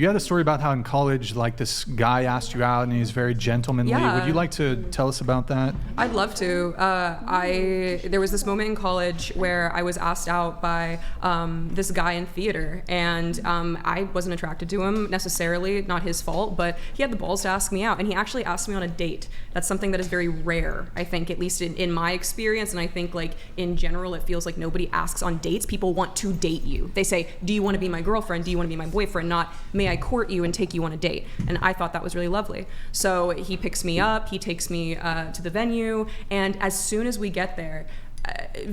you had a story about how in college, like this guy asked you out and he's very gentlemanly. Yeah. Would you like to tell us about that? I'd love to. There was this moment in college where I was asked out by this guy in theater, and I wasn't attracted to him necessarily, not his fault, but he had the balls to ask me out, and he actually asked me on a date. That's something that is very rare, I think, at least in my experience, and I think like in general it feels like nobody asks on dates. People want to date you. They say, do you want to be my girlfriend? Do you want to be my boyfriend? Not, may I court you and take you on a date? And I thought that was really lovely. So he picks me up, he takes me to the venue, and as soon as we get there,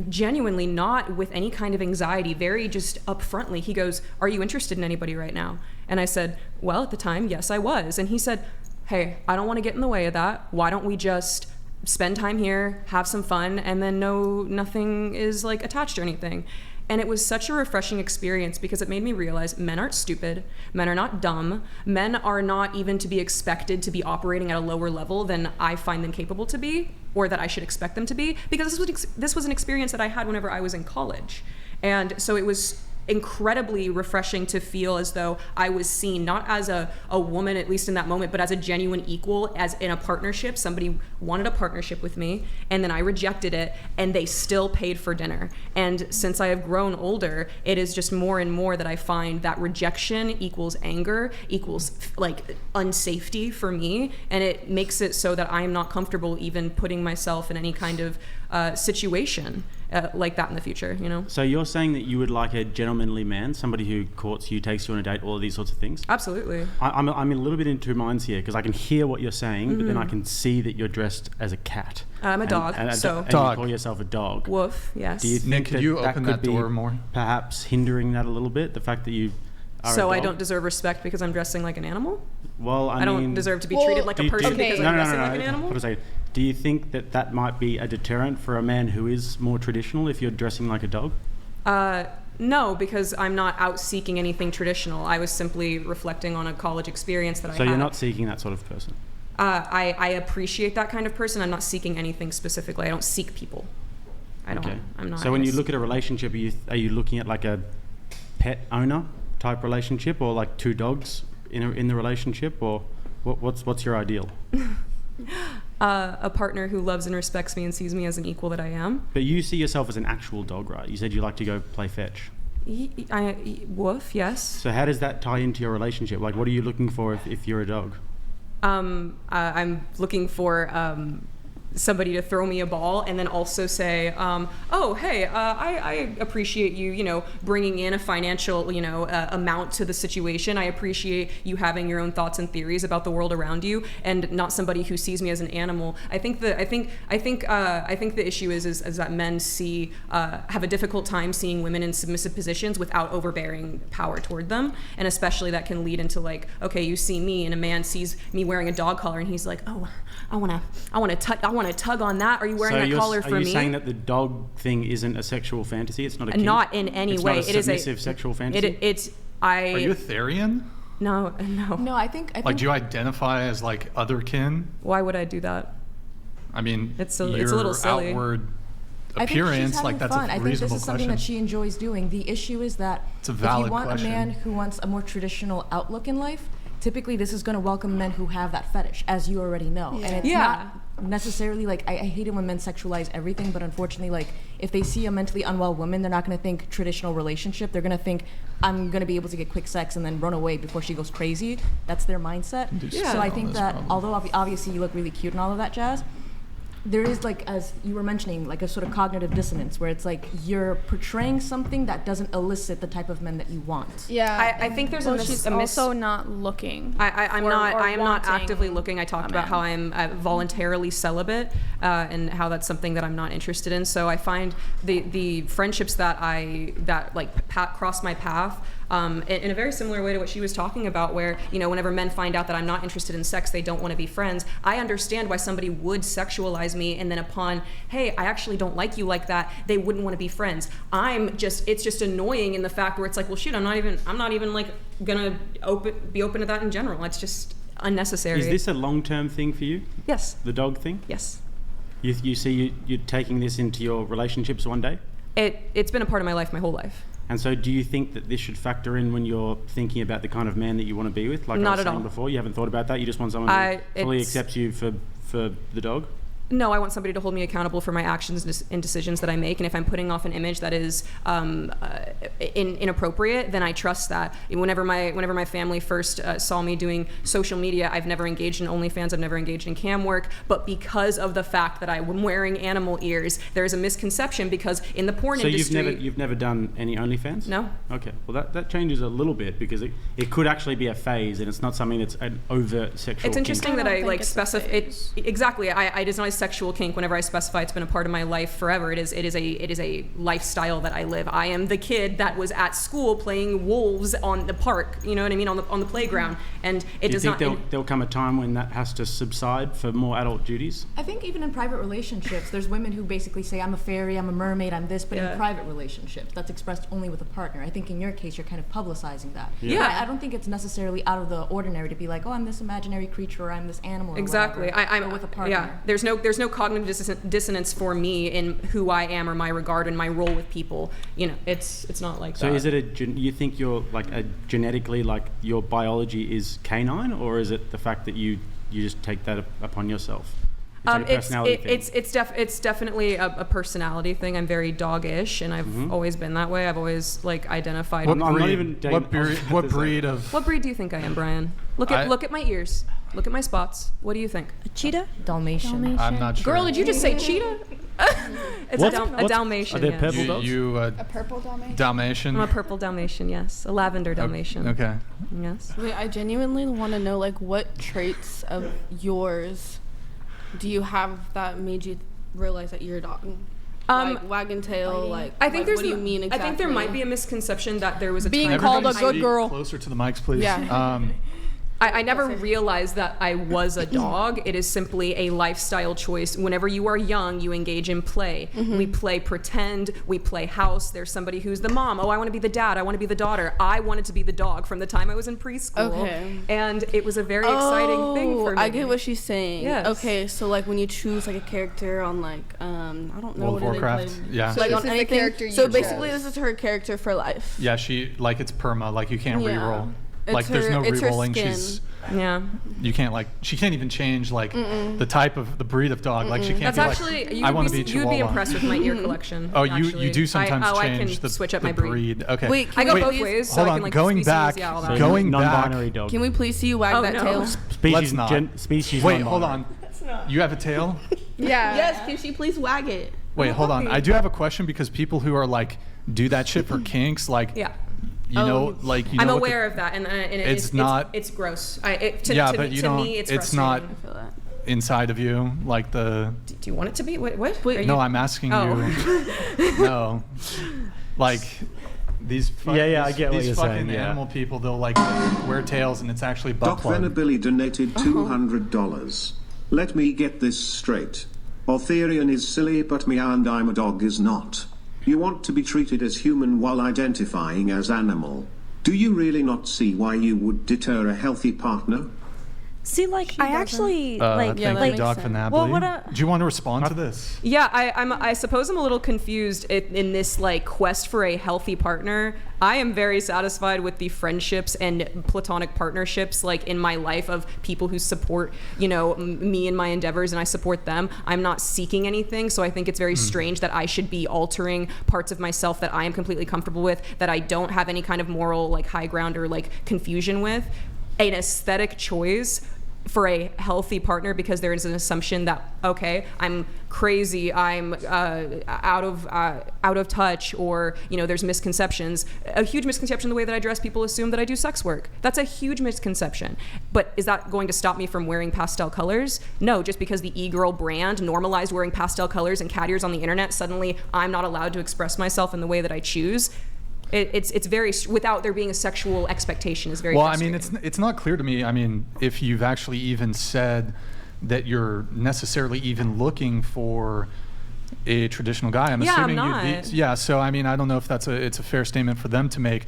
genuinely not with any kind of anxiety, very just upfrontly, he goes, are you interested in anybody right now? And I said, well, at the time, yes, I was. And he said, hey, I don't want to get in the way of that. Why don't we just spend time here, have some fun, and then nothing is like attached or anything. And it was such a refreshing experience because it made me realize men aren't stupid, men are not dumb, men are not even to be expected to be operating at a lower level than I find them capable to be, or that I should expect them to be, because this was an experience that I had whenever I was in college. And so it was incredibly refreshing to feel as though I was seen not as a woman, at least in that moment, but as a genuine equal, as in a partnership. Somebody wanted a partnership with me, and then I rejected it, and they still paid for dinner. And since I have grown older, it is just more and more that I find that rejection equals anger, equals like unsafety for me, and it makes it so that I am not comfortable even putting myself in any kind of situation like that in the future, you know? So you're saying that you would like a gentlemanly man, somebody who courts you, takes you on a date, all of these sorts of things? Absolutely. I'm a little bit in two minds here, because I can hear what you're saying, but then I can see that you're dressed as a cat. I'm a dog, and so... you call yourself a dog. Woof, yes. Do you think Nick, could you open that could door be more? perhaps hindering that a little bit, the fact that you are So a I dog? don't deserve respect because I'm dressing like an animal? Well, I don't deserve to be treated like a person because I'm dressing like an animal? Hold on a second. Do you think that might be a deterrent for a man who is more traditional if you're dressing like a dog? No, because I'm not out seeking anything traditional. I was simply reflecting on a college experience that I had. So you're not seeking that sort of person? I appreciate that kind of person. I'm not seeking anything specifically. I don't seek people. I'm not. So when you look at a relationship, are you looking at like a pet owner type relationship, or like two dogs in the relationship, or what's your ideal? A partner who loves and respects me and sees me as an equal that I am. But you see yourself as an actual dog, right? You said you like to go play fetch. Woof, yes. So how does that tie into your relationship? Like, what are you looking for if you're a dog? I'm looking for somebody to throw me a ball and then also say, oh, hey, I appreciate you, bringing in a financial, amount to the situation. I appreciate you having your own thoughts and theories about the world around you, and not somebody who sees me as an animal. I think the issue is that men have a difficult time seeing women in submissive positions without overbearing power toward them, and especially that can lead into like, okay, you see me and a man sees me wearing a dog collar and he's like, oh, I want to tug on that. Are you wearing that collar for me? Are you saying that the dog thing isn't a sexual fantasy? It's not a kink? Not in any way. It's not a submissive sexual fantasy? Are you a Therian? No. No, I think like, do you identify as like otherkin? Why would I do that? I mean, it's a little silly. Outward appearance, like that's fun. a reasonable question. I think this is something that she enjoys doing. The issue is that it's a valid if you want question. a man who wants a more traditional outlook in life, typically this is going to welcome men who have that fetish, as you already know. And it's not necessarily like, I hate it when men sexualize everything, but unfortunately, like, if they see a mentally unwell woman, they're not going to think traditional relationship. They're going to think, I'm going to be able to get quick sex and then run away before she goes crazy. That's their mindset. So I think that although obviously you look really cute and all of that jazz, there is, like, as you were mentioning, like a sort of cognitive dissonance where it's like you're portraying something that doesn't elicit the type of men that you want. Yeah, I think there's she's also not looking. I am not actively looking. I talked about how I'm voluntarily celibate and how that's something that I'm not interested in. So I find the friendships that cross my path in a very similar way to what she was talking about, where, whenever men find out that I'm not interested in sex, they don't want to be friends. I understand why somebody would sexualize me, and then upon, hey, I actually don't like you like that, they wouldn't want to be friends. It's just annoying in the fact where it's like, well, shoot, I'm not even like gonna be open to that in general. It's just unnecessary. Is this a long-term thing for you? Yes. The dog thing? Yes. You see you're taking this into your relationships one day? It's been a part of my life my whole life. And so do you think that this should factor in when you're thinking about the kind of man that you want to be with? Like Not I was at saying all. before, you haven't thought about that? You just want someone who fully accepts you for the dog? No, I want somebody to hold me accountable for my actions and decisions that I make. And if I'm putting off an image that is inappropriate, then I trust that. Whenever my family first saw me doing social media, I've never engaged in OnlyFans, I've never engaged in cam work. But because of the fact that I'm wearing animal ears, there is a misconception because in the porn industry... So you've never done any OnlyFans? No. Okay. Well, that changes a little bit because it could actually be a phase and it's not something that's an overt sexual It's interesting kink. that I like it's a specify it exactly. It is not a sexual kink. Whenever I specify, it's been a part of my life forever. It is a lifestyle that I live. I am the kid that was at school playing wolves on the park. You know what I mean, on the playground, and it Do you does not. think there'll come a time when that has to subside for more adult duties? I think even in private relationships, there's women who basically say, I'm a fairy, I'm a mermaid, I'm this, but Yeah. in private relationships, that's expressed only with a partner. I think in your case, you're kind of publicizing that. Yeah. I don't think it's necessarily out of the ordinary to be like, oh, I'm this imaginary creature, or I'm this animal, or Exactly. whatever, I'm but with a partner. Yeah. There's no cognitive dissonance for me in who I am or my regard and my role with people. You know, it's not like So that. is it you think you're like genetically, like your biology is canine, or is it the fact that you just take that upon yourself? It's like a personality thing. It's definitely a personality thing. I'm very doggish, and I've always been that way. I've always like identified. What I'm not breed? even dating- What breed? What breed of? What breed do you think I am, Brian? Look at my ears. Look at my spots. What do you think? A cheetah? Dalmatian. I'm not sure. Girl, did you just say cheetah? It's a Dalmatian. Are they Yes. purple dogs? You A purple Dalmatian? Dalmatian. I'm a purple Dalmatian. Yes, a lavender Dalmatian. Okay. Yes. Wait, I genuinely want to know, like, what traits of yours do you have that made you realize that you're a dog? Like wagging tail, like. I think what do you mean exactly? I think there might be a misconception that there was a Being time called a Everybody good speak girl. Closer to the mics, please. Yeah. I never realized that I was a dog. It is simply a lifestyle choice. Whenever you are young, you engage in play. We play pretend. We play house. There's somebody who's the mom. Oh, I want to be the dad. I want to be the daughter. I wanted to be the dog from the time I was in preschool. Okay. And it was a very exciting thing for me. I get what she's saying. Yes. Okay, so like when you choose like a character on like I don't know World of what do they Warcraft. play? Yeah. So like this on is the anything. character you So basically, chose. this is her character for life. Yeah, she like it's perma. Like you can't Yeah. re-roll. It's Like there's no it's her re-rolling. skin. Yeah. You can't like she can't even change like the breed of dog. Like she can't. That's be actually like, you I would want to be, be you would be Chihuahua. impressed with my ear collection. Oh, you actually. do sometimes I change can the switch up my the breed. Okay. Wait, I go Wait, both ways. So hold I on, can, like, going species, back, yeah, all So that. going back. non-binary dog. Can we please see you wag Oh, that no. tail? Species, Let's not. species Wait, hold non-binary. on. You have a tail? Yeah. Yes, can she please wag it? Wait, hold on. I do have a question because people who are like do that shit for kinks, like Yeah. you know, like you know. I'm what aware of that, and It's not- It's gross. To but you to don't. me, it's It's not frustrating. I feel that. inside of you, like the. Do you want it to be? What? Wait, Are No, you- I'm asking Oh. you. No, like these. Yeah, I these- get what these you're fucking saying, yeah. animal people, they'll like wear tails, and it's actually butt Doc plug. Venabilly donated $200. Let me get this straight. Arthurian is silly, but me and I'm a dog is not. You want to be treated as human while identifying as animal. Do you really not see why you would deter a healthy partner? See, like, I actually, Yeah, Thank that you, makes Doc sense. Venably. Well, what a- Do you want to respond to this? Yeah, I suppose I'm a little confused in this like quest for a healthy partner. I am very satisfied with the friendships and platonic partnerships like in my life of people who support, you know, me and my endeavors, and I support them. I'm not seeking anything, so I think it's very strange that I should be altering parts of myself that I am completely comfortable with, that I don't have any kind of moral like high ground or like confusion with. An aesthetic choice for a healthy partner because there is an assumption that, okay, I'm crazy, I'm out of touch, or, you know, there's misconceptions. A huge misconception, the way that I dress, people assume that I do sex work. That's a huge misconception. But is that going to stop me from wearing pastel colors? No, just because the e-girl brand normalized wearing pastel colors and cat ears on the internet, suddenly I'm not allowed to express myself in the way that I choose. It's very, without there being a sexual expectation, is very Well, I mean, frustrating. it's not clear to me. I mean, if you've actually even said that you're necessarily even looking for a traditional guy, I'm Yeah, I'm assuming you'd not. be, yeah. So I mean, I don't know if it's a fair statement for them to make.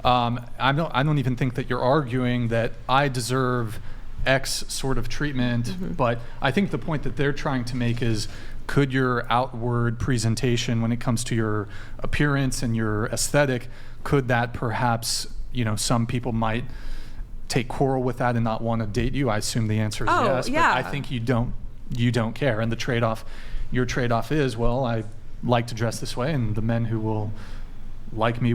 I don't even think that you're arguing that I deserve X sort of treatment, but I think the point that they're trying to make is could your outward presentation when it comes to your appearance and your aesthetic, could that perhaps, some people might take quarrel with that and not want to date you? I assume the answer is yes. Yeah. But I think you don't care. And your trade-off is, well, I like to dress this way, and the men who will like me,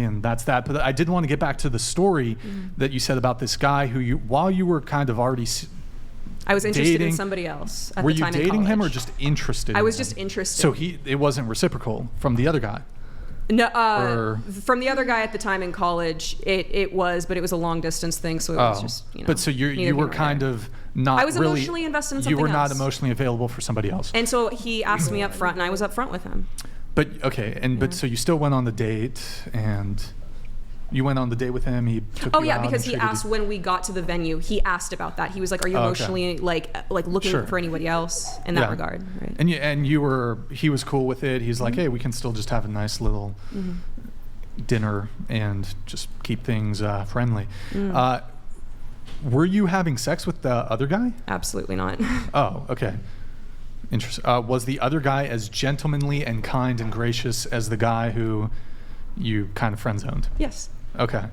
and that's that. But I did want to get back to the story that you said about this guy who while you were kind of already I was interested in somebody else at were the time you in dating him or college. just interested I in was him? just interested. So it wasn't reciprocal from the other guy? No, from the other guy at the time in college, it was, but it was a long distance thing, so it was just, But so you were kind of not I was really, emotionally invested in something you were not else. emotionally available for somebody else. And so he asked me up front, and I was up front with him. But okay, but so you still went on the date, and you went on the date with him. He took Oh you yeah, out because and he treated asked you- when we got to the venue. He asked about that. He was like, "Are you emotionally like looking Sure. for anybody else in that regard?" Right. And he was cool with it. He's like, hey, we can still just have a nice little dinner and just keep things friendly. Were you having sex with the other guy? Absolutely not. Oh, okay. Interesting. Was the other guy as gentlemanly and kind and gracious as the guy who you kind of friend zoned? Yes. Okay.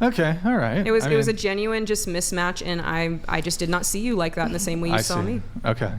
Okay. All right. It was a genuine just mismatch, and I just did not see you like that in the same way you I saw see. me. Okay.